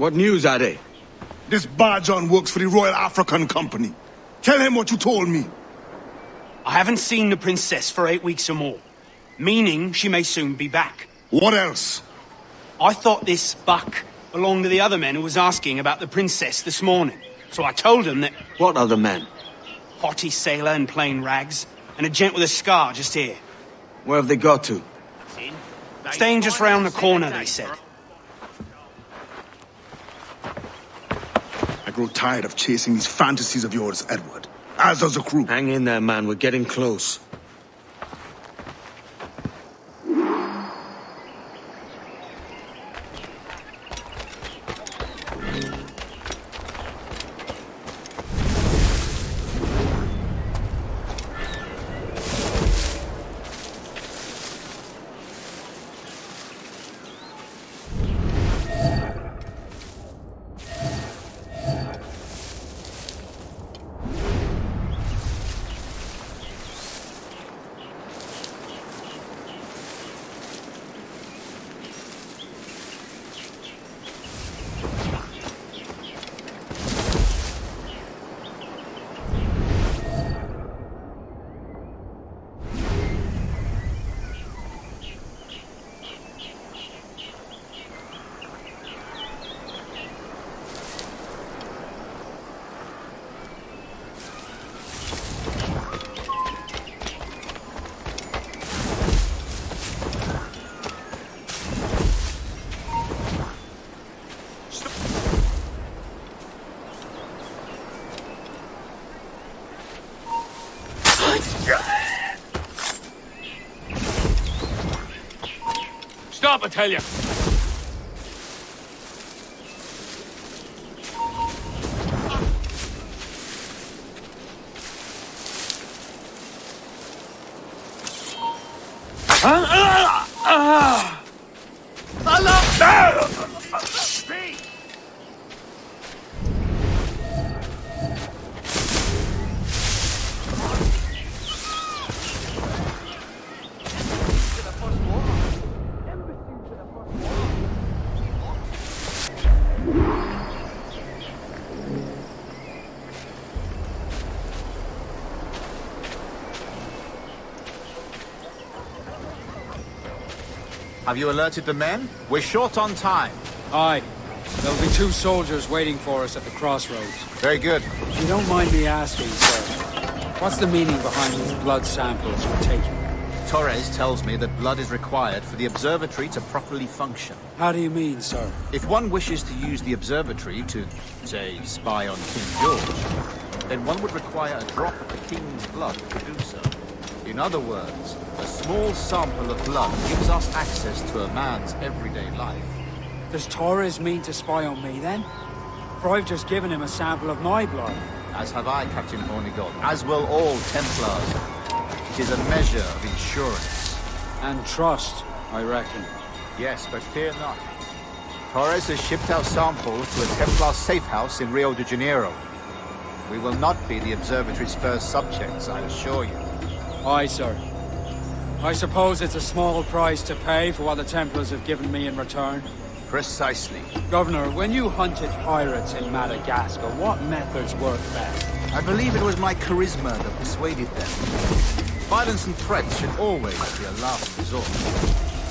What news are they? This Barjon works for the Royal African Company. Tell him what you told me. I haven't seen the princess for 8 weeks or more, meaning she may soon be back. What else? I thought this buck belonged to the other men who was asking about the princess this morning. So I told him that... What other men? Haughty sailor in plain rags, and a gent with a scar just here. Where have they got to? Staying just round the corner, they said. I grow tired of chasing these fantasies of yours, Edward. As does the crew. Hang in there, man. We're getting close. Stop, I tell you! Have you alerted the men? We're short on time. Aye. There'll be 2 soldiers waiting for us at the crossroads. Very good. If you don't mind me asking, sir, what's the meaning behind these blood samples we're taking? Torres tells me that blood is required for the observatory to properly function. How do you mean, sir? If one wishes to use the observatory to, say, spy on King George, then one would require a drop of the King's blood to do so. In other words, a small sample of blood gives us access to a man's everyday life. Does Torres mean to spy on me, then? For I've just given him a sample of my blood. As have I, Captain Hornigold, as will all Templars. It is a measure of insurance. And trust, I reckon. Yes, but fear not. Torres has shipped out samples to a Templar safe house in Rio de Janeiro. We will not be the observatory's first subjects, I assure you. Aye, sir. I suppose it's a small price to pay for what the Templars have given me in return. Precisely. Governor, when you hunted pirates in Madagascar, what methods worked best? I believe it was my charisma that persuaded them. Violence and threats should always be a last resort.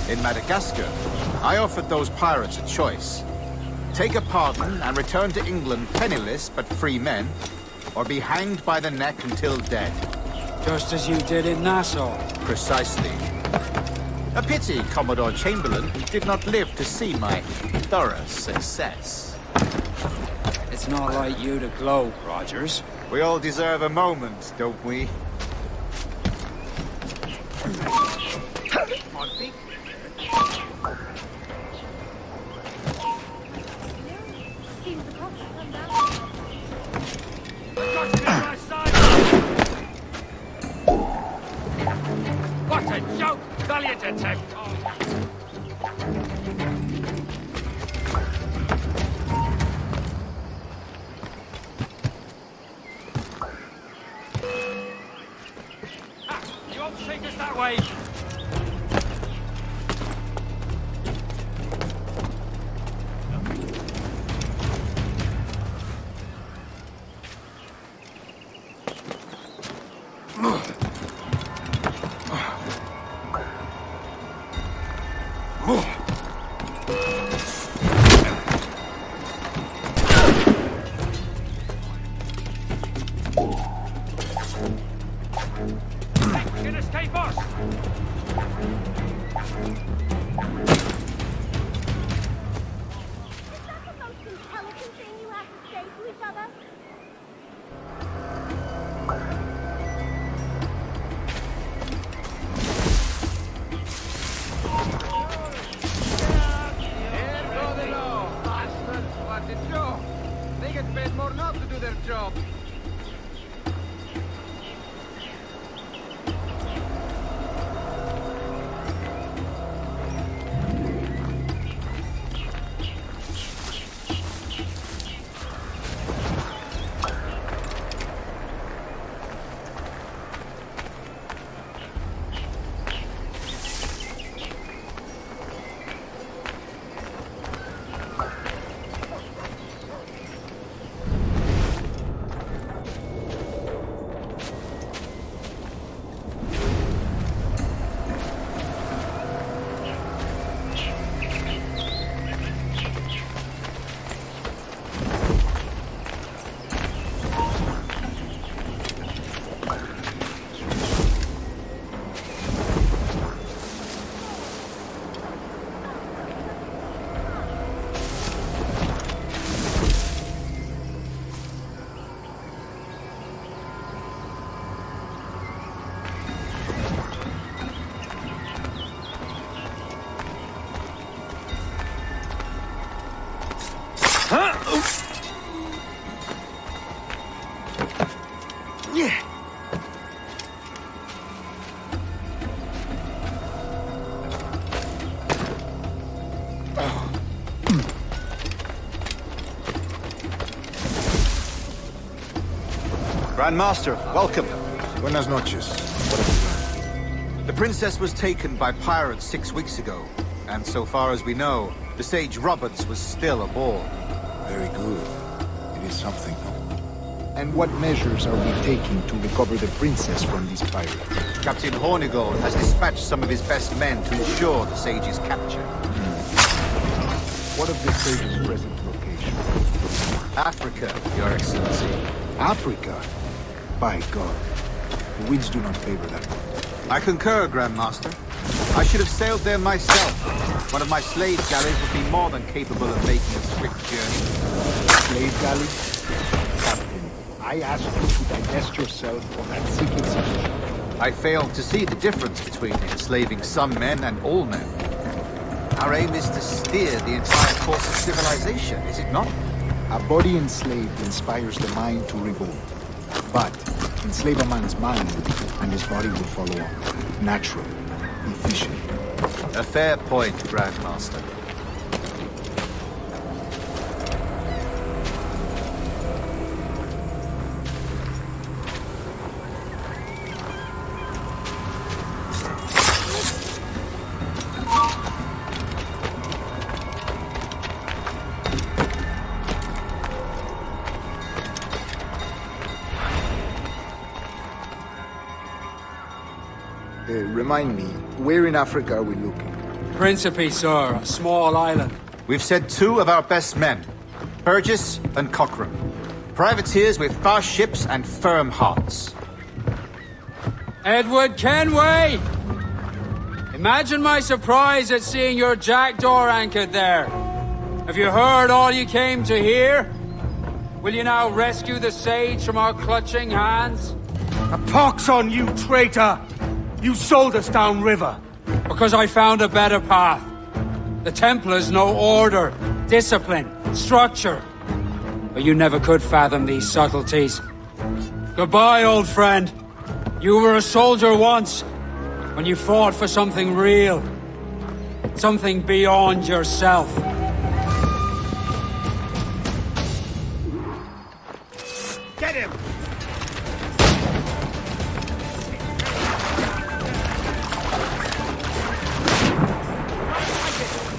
In Madagascar, I offered those pirates a choice. Take a pardon and return to England penniless but free men, or be hanged by the neck until dead. Just as you did in Nassau. Precisely. A pity Commodore Chamberlain did not live to see my thorough success. It's not like you to gloat, Rogers. We all deserve a moment, don't we? What a joke! Valiant attempt! We can escape us! Some intelligent thing you have to say to each other? Here go the law, bastards. What a joke. They get paid more not to do their job. Grandmaster, welcome. Buenas noches. The princess was taken by pirates 6 weeks ago, and so far as we know, the Sage Roberts was still aboard. Very good. It is something. And what measures are we taking to recover the princess from these pirates? Captain Hornigold has dispatched some of his best men to ensure the Sage's capture. What of the Sage's present location? Africa, Your Excellency. Africa? By God. The winds do not favor that one. I concur, Grandmaster. I should have sailed there myself. One of my slave galleys would be more than capable of making a swift journey. Slave galleys? Captain, I asked you to divest yourself of that sinking situation. I failed to see the difference between enslaving some men and all men. Our aim is to steer the entire course of civilization, is it not? A body enslaved inspires the mind to revolt. But enslave a man's mind, and his body will follow on. Natural, efficient. A fair point, Grandmaster. Remind me, where in Africa are we looking? Principe, sir, a small island. We've sent 2 of our best men, Burgess and Cochrane. Privateers with fast ships and firm hearts. Edward Kenway! Imagine my surprise at seeing your jackdaw anchored there. Have you heard all you came to hear? Will you now rescue the Sage from our clutching hands? A pox on you, traitor! You sold us downriver. Because I found a better path. The Templars know order, discipline, structure. But you never could fathom these subtleties. Goodbye, old friend. You were a soldier once, when you fought for something real. Something beyond yourself. Get him!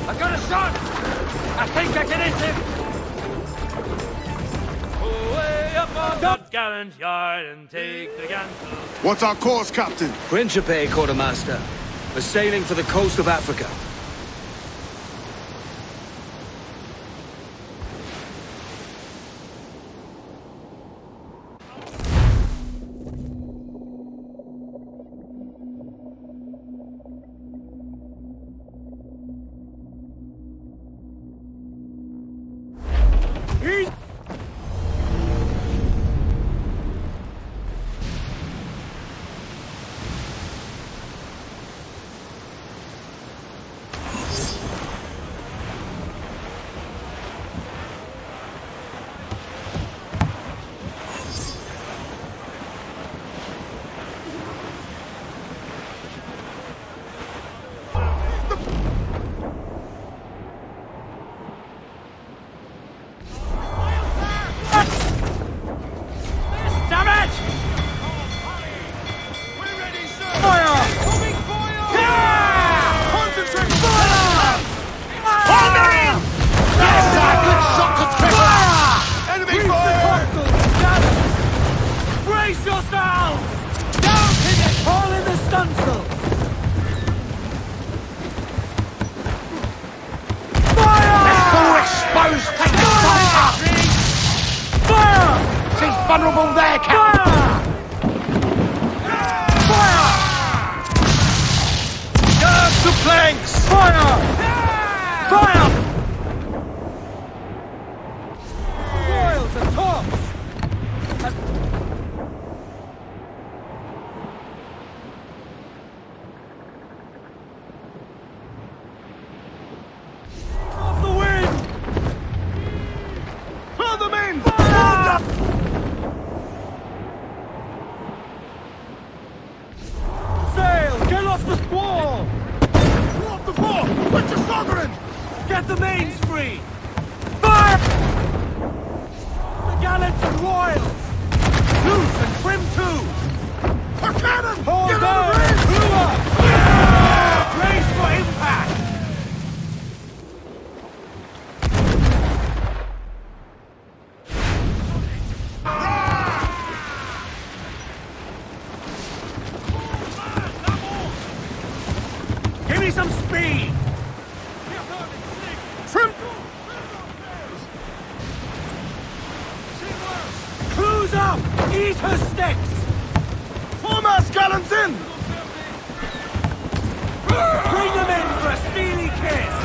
I got a shot! I think I can hit him! Away up on that gallant yard and take the gantle. What's our course, Captain? Principe, Quartermaster. We're sailing for the coast of Africa. vulnerable there, Captain! Guard to planks! Fire! Royals and tops! Off the wind! Throw them in! Sail! Get off the squall! Drop the fort! Put your sovereign! Get the mains free! Fire! The gallants and royals! Loose and trim too! A cannon! Hold Get on! out of range! Blew up! Brace for impact! Give me some speed! Trim! Crews up! Eat her sticks! Foremast gallants in! Bring them in for a steely kiss!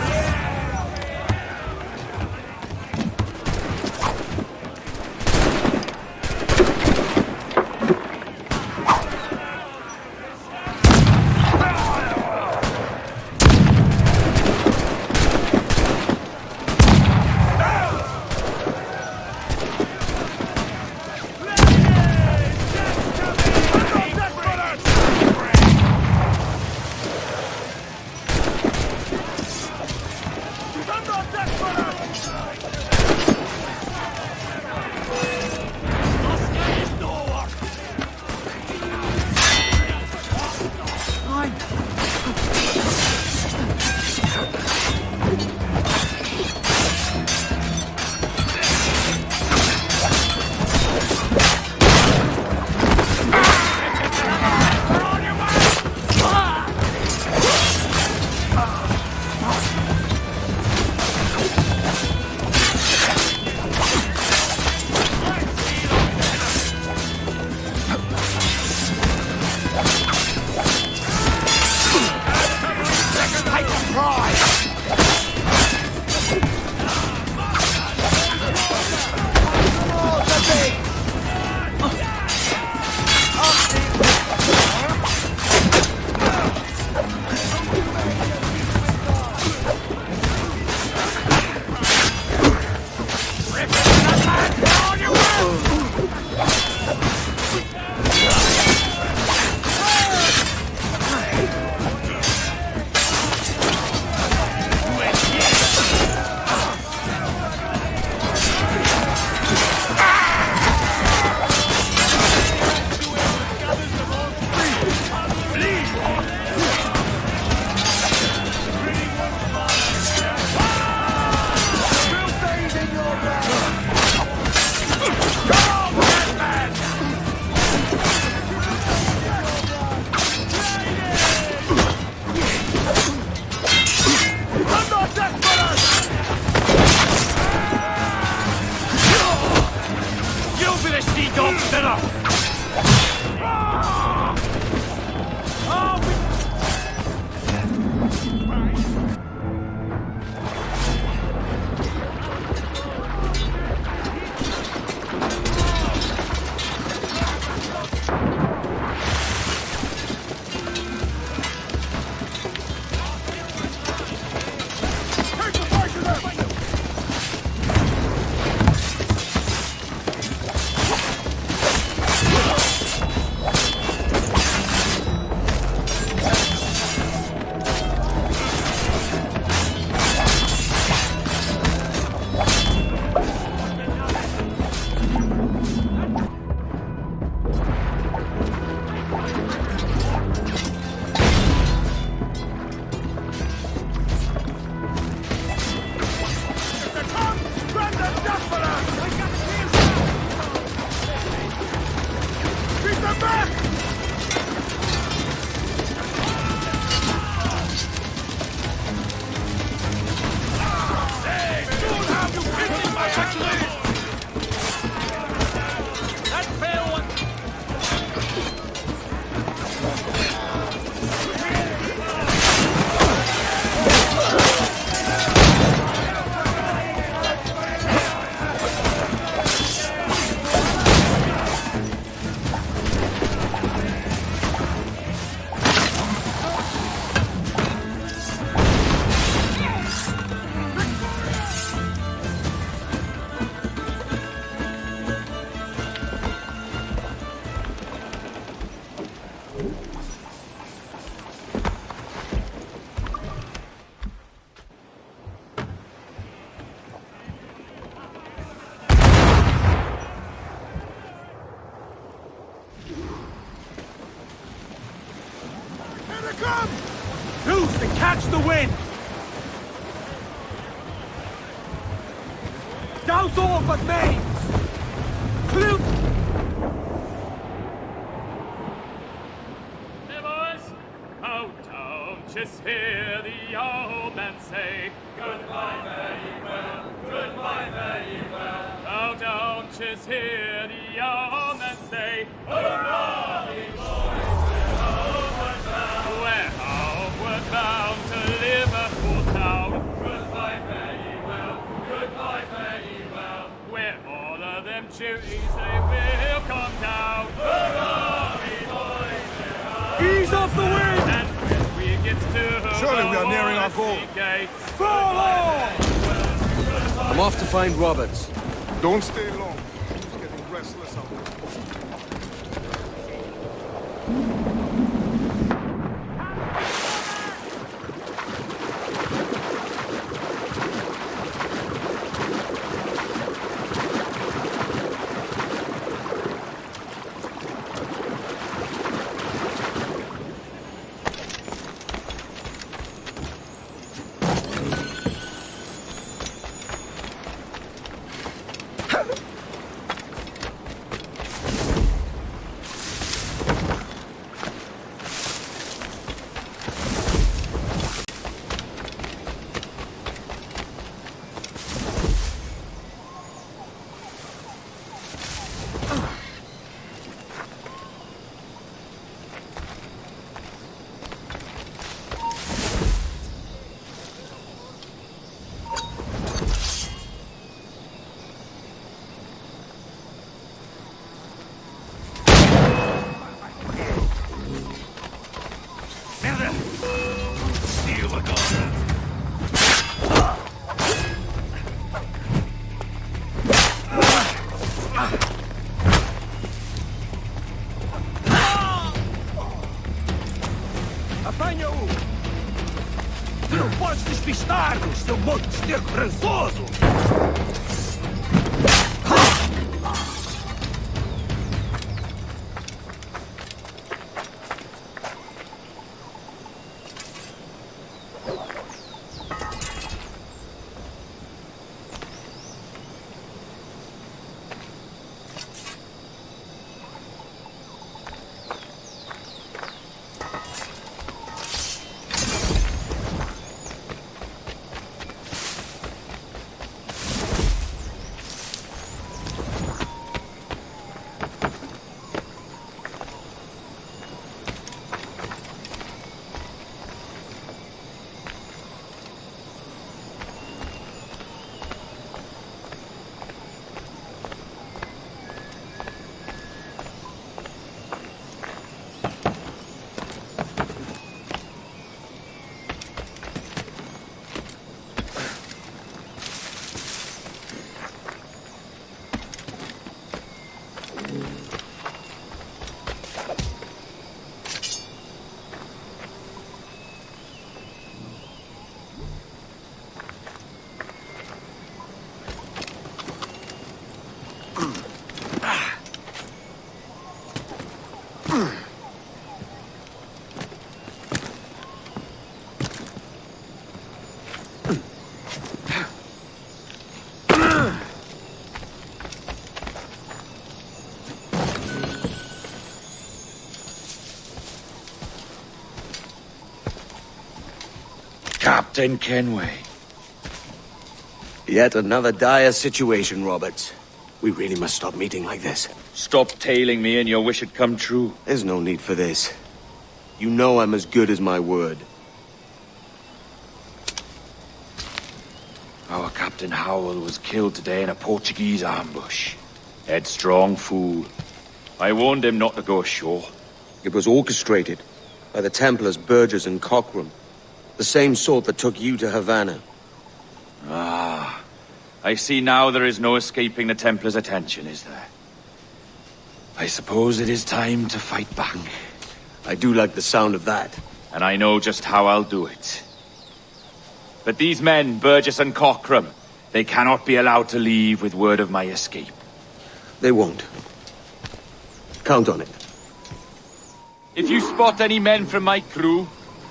the wind! Douse all but mains! Clew! Hey boys! Oh, don't just hear the old man say, goodbye, fare ye well, goodbye, fare ye well. Oh, don't just hear the old man say, hurrah, ye boys, we're homeward bound to Liverpool town. Goodbye, fare ye well, goodbye, fare ye well. Where all of them duties they will come down. Hurrah, ye boys, Ease off the wind! and when we get to Surely we are nearing our goal. gates. Follow! I'm off to find Roberts. Don't stay long. He's getting restless out there. Apanha um! Tu não podes despistar-nos, seu monte de esterco rançoso! Captain Kenway. Yet another dire situation, Roberts. We really must stop meeting like this. Stop tailing me and your wish had come true. There's no need for this. You know I'm as good as my word. Our Captain Howell was killed today in a Portuguese ambush. Headstrong fool. I warned him not to go ashore. It was orchestrated by the Templars Burgess and Cockram. The same sort that took you to Havana. Ah, I see now there is no escaping the Templars' attention, is there? I suppose it is time to fight back. I do like the sound of that. And I know just how I'll do it. But these men, Burgess and Cockram, they cannot be allowed to leave with word of my escape. They won't. Count on it. If you spot any men from my crew,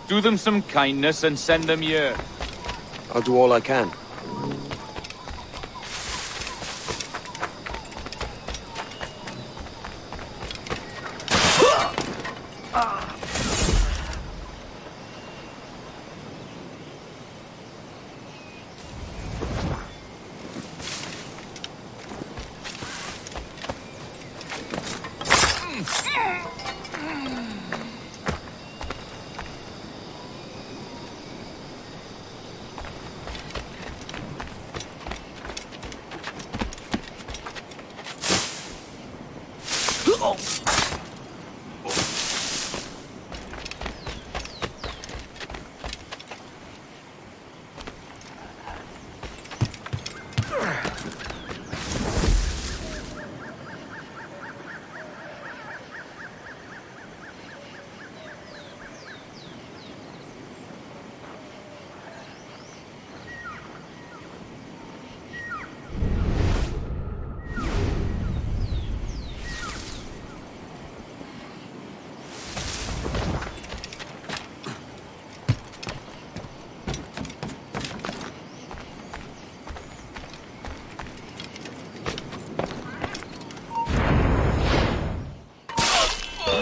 Do them some kindness and send them here. I'll do all I can.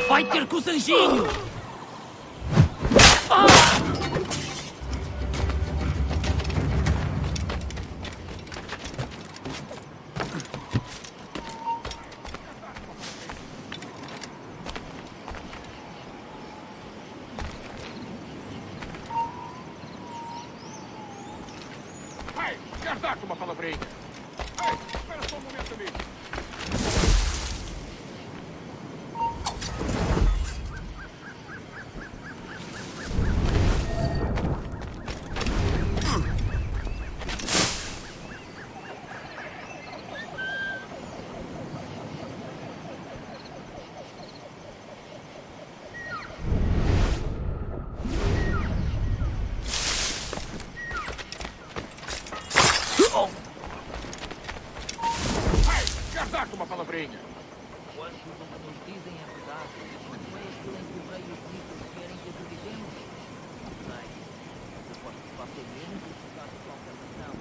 Vai ter com os anjinhos! Vai, quer dar uma palavrinha? Ei, espera só um momento, amigo. Uma palavrinha. Quantos não nos dizem a verdade? Não é aquilo em que os reis bonitos querem que acreditemos? Bem, eu posso levar pelo menos o estado de conservação.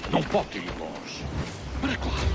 Não pode ir longe. Para claro.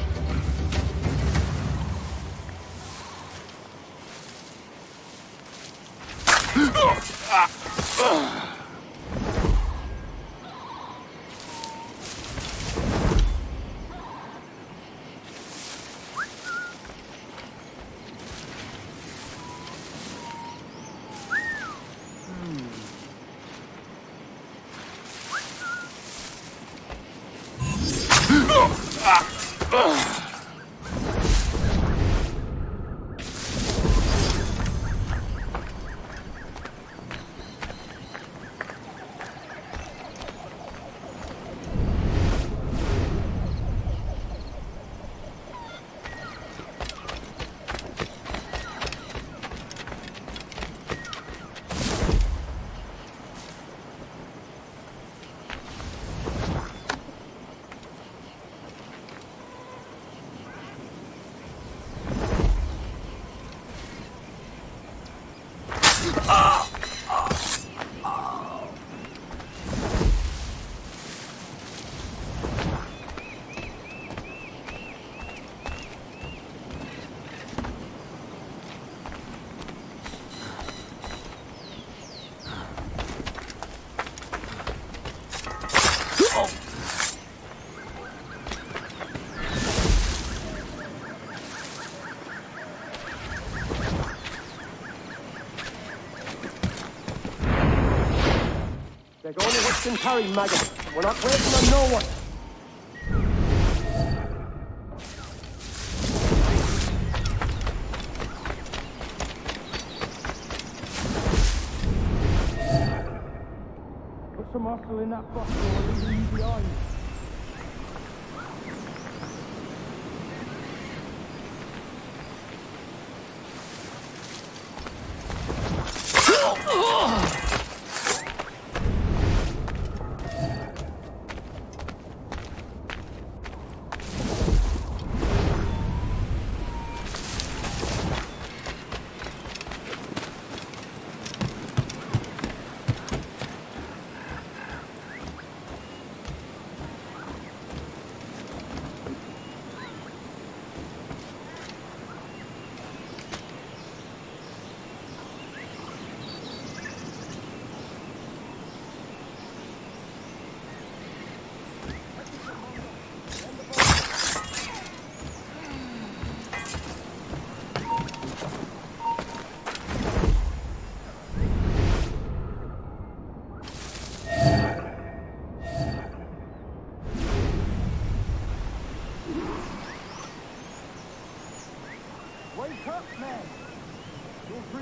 Take only what can carry, maggot. We're not waiting on no one. Put some muscle in that bucket or leave you behind.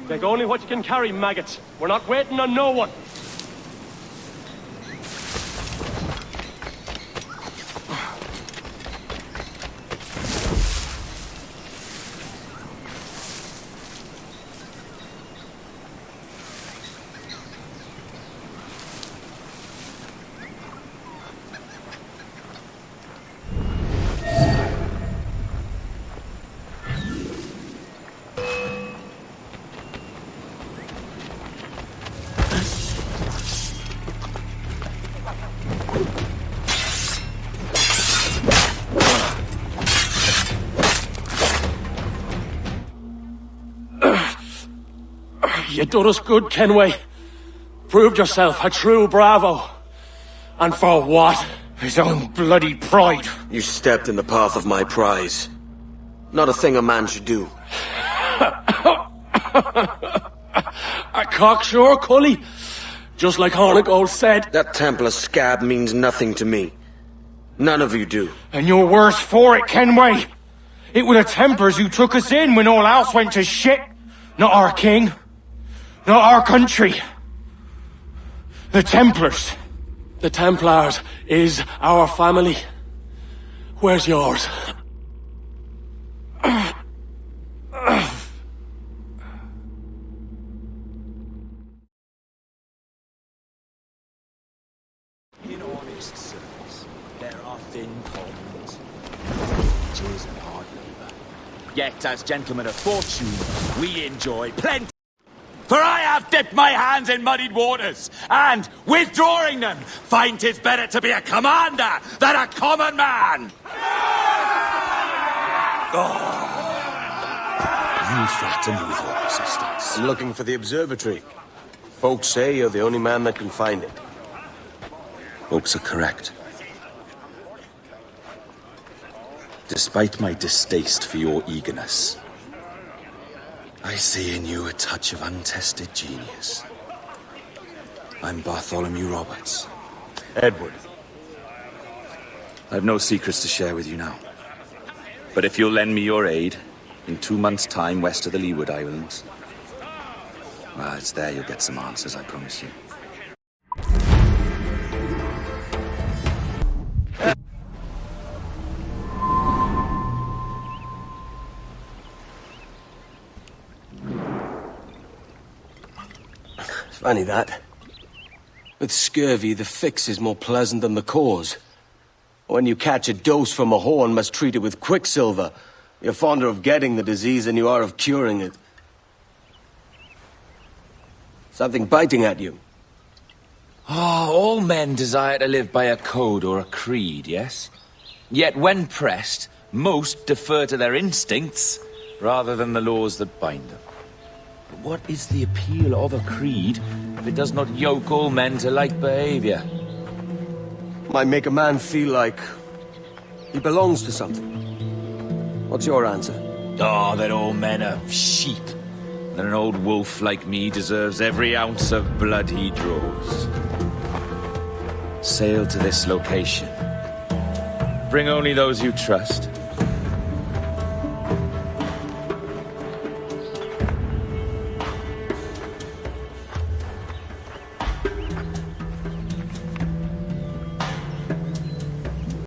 Take only what you can carry, maggots. We're not waiting on no one. You done us good, Kenway. Proved yourself a true bravo. And for what? His own bloody pride. You stepped in the path of my prize. Not a thing a man should do. A cocksure, Cully. Just like Hornigold said. That Templar scab means nothing to me. None of you do. And you're worse for it, Kenway. It were the Templars who took us in when all else went to shit. Not our king. Not our country. The Templars. The Templars is our family. Where's yours? In honest service, there are thin commons, wages and hard labour. Yet, as gentlemen of fortune, we enjoy plenty. For I have dipped my hands in muddied waters, and, withdrawing them, find 'tis better to be a commander than a common man! You flatter me with your persistence. I'm looking for the observatory. Folks say you're the only man that can find it. Folks are correct. Despite my distaste for your eagerness, I see in you a touch of untested genius. I'm Bartholomew Roberts. Edward. I've no secrets to share with you now. But if you'll lend me your aid, in 2 months' time west of the Leeward Islands, well, it's there you'll get some answers, I promise you. Funny that. With scurvy, the fix is more pleasant than the cause. When you catch a dose from a horn, must treat it with quicksilver. You're fonder of getting the disease than you are of curing it. Something biting at you. All men desire to live by a code or a creed, yes? Yet when pressed, most defer to their instincts rather than the laws that bind them. But what is the appeal of a creed if it does not yoke all men to like behavior? Might make a man feel like he belongs to something. What's your answer? Oh, that all men are sheep. That an old wolf like me deserves every ounce of blood he draws. Sail to this location. Bring only those you trust.